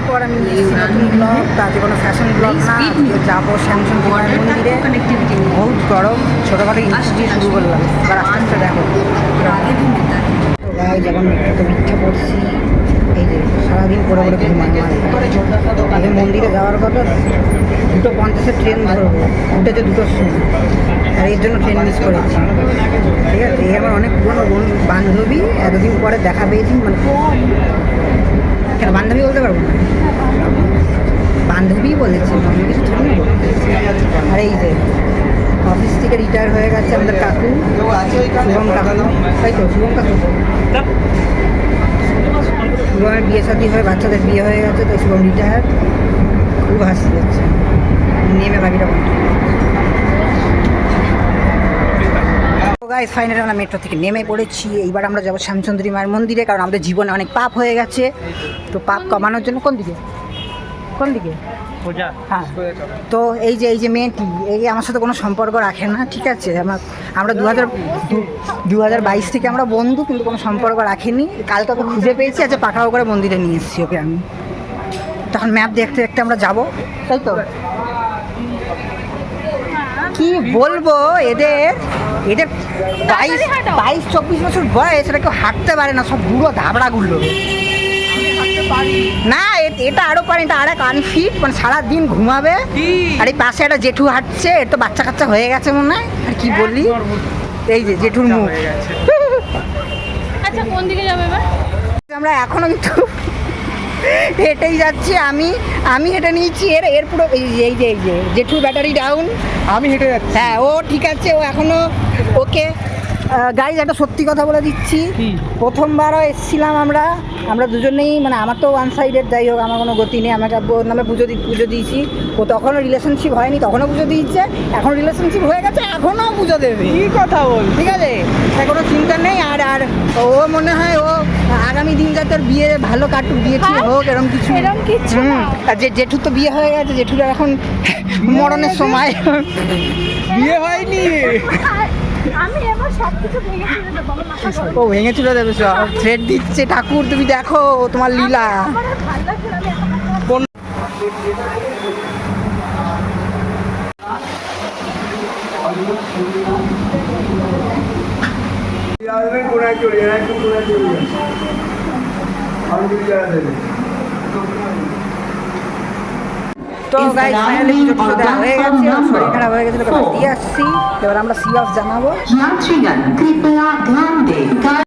পর আমি নতুন ব্লগ, তাতে কোনো ফ্যাশন ব্লগ না, যাবো শ্যামচন্দ্র মন্দিরে। বহুত গরম, ছোটোখাটো ইঞ্চি দিয়ে শুরু করলাম, এবার আস্তে আস্তে দেখো। যখন মেট্রোতে মিথ্যা পড়ছি, এই যে সারাদিন পরে পরে ঘুমায় আগে মন্দিরে যাওয়ার কথা, 2:50 ট্রেন ধরবো, উঠেছে 2টোর সময়, আর এর জন্য ট্রেন মিস করেছি। ঠিক আছে, এই আমার অনেক পুরোনো বান্ধবী, এতদিন পরে দেখা পেয়েছি, মানে কেন বান্ধবী বলতে পারবো না, বান্ধবী বলেছি, অন্য কিছু থরি। আর এই যে অফিস থেকে রিটায়ার হয়ে গেছে আমাদের কাকু, শুভম কাকু, তাই তো শুভম কাকু। শুভমের বিয়ে শাদী হয়ে বাচ্চাদের বিয়ে হয়ে গেছে, তো শুভম রিটায়ার। খুব হাসি যাচ্ছে, নেমে বাকিটা বলতে। গাইস ফাইনালি আমরা মেট্রো থেকে নেমে পড়েছি। এইবার আমরা যাবো শ্যামচন্দ্রী মায়ের মন্দিরে, কারণ আমাদের জীবনে অনেক পাপ হয়ে গেছে। তো পাপ কমানোর জন্য কোন দিকে হ্যাঁ, তো এই যে মেয়েটি, এই আমার সাথে কোনো সম্পর্ক রাখে না, ঠিক আছে। আমরা 2022 থেকে আমরা বন্ধু, কিন্তু কোনো সম্পর্ক রাখিনি। কালকে ওকে খুঁজে পেয়েছি, আজকে পাঠাও করে মন্দিরে নিয়ে এসেছি ওকে আমি। তখন ম্যাপ দেখতে দেখতে আমরা যাবো, তাই তো। কি বলবো, এদের 22-24 বছর বয়স, এটা কেউ হাঁটতে পারে না, সব বুড়ো ধাবড়াগুলো। না, এটা আরো পারে, এটা আর এক আনফিট, মানে সারাদিন ঘুমাবে। আর এই পাশে একটা জেঠু হাঁটছে, এর তো বাচ্চা কাচ্চা হয়ে গেছে মনে হয়। আর কি বলি, এই যে জেঠুর মুখ। আচ্ছা, কোন দিকে যাবে এবার? আমরা এখনো কিন্তু হেঁটেই যাচ্ছি। আমি হেঁটে নিয়েছি, এর পুরো এই যে জেঠুর ব্যাটারি ডাউন, আমি হেঁটে যাচ্ছি। হ্যাঁ, ও ঠিক আছে, ও এখনো ওকে। গাইজ, একটা সত্যি কথা বলে দিচ্ছি, প্রথমবারও এসেছিলাম আমরা দুজনেই, মানে আমার তো ওয়ান সাইডের, যাই হোক আমার কোনো গতি নেই। আমাকে ওর নামে পুজো দিয়েছি। ও তখনও রিলেশনশিপ হয়নি, তখনও পুজো দিয়েছে। এখন রিলেশনশিপ হয়ে গেছে, এখনও পুজো দেবে। কি কথা বল, ঠিক আছে, তাই কোনো চিন্তা নেই। আর ও মনে হয় ও আগামী দিন যাতে ওর বিয়ে ভালো কাটুক, বিয়ে ঠিক হোক, এরকম কিছু। আর জেঠুর তো বিয়ে হয়ে গেছে, জেঠুর এখন মরণের সময়। বিয়ে হয়নি, আমি এবার সবকিছু ভেঙে ফেলে দেবো, আমার মাথা গরম। ও ভেঙে চলে দেবে, সব থ্রেড দিচ্ছে। ঠাকুর তুমি দেখো তোমার লীলা। আমার আর ভালো লাগছে না, আমি এখন তো গাইস ফাইনালি পুজো দেওয়া হয়ে গেছে, শরীর খারাপ হয়ে গেছিল, দিয়ে আসছি। এবার আমরা সি অফ জানাবো।